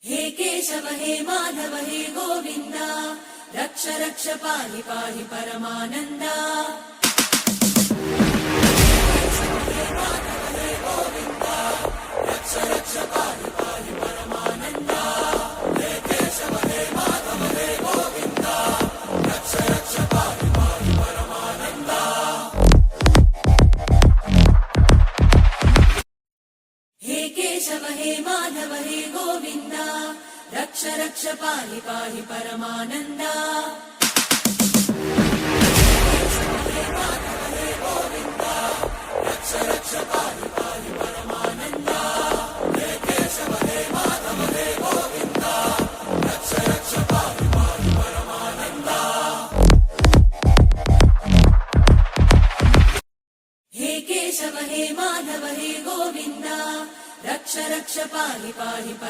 हे केशव हे माधव हे गोविन्द रक्ष रक्ष पाहि पाहि परमानन्दा। हे माधव हे गोविन्द रक्ष रक्ष पाहि पाहि परमानन्दा। हे केशव हे माधव हे गोविन्द रक्ष रक्ष पाहि पाहि परमानन्दा। हे केशव हे माधव हे गोविन्द रक्ष रक्ष पाहि पाहि परमानन्दा। हे माधव हे गोविन्द रक्ष रक्ष पाहि पाहि परमानन्दा।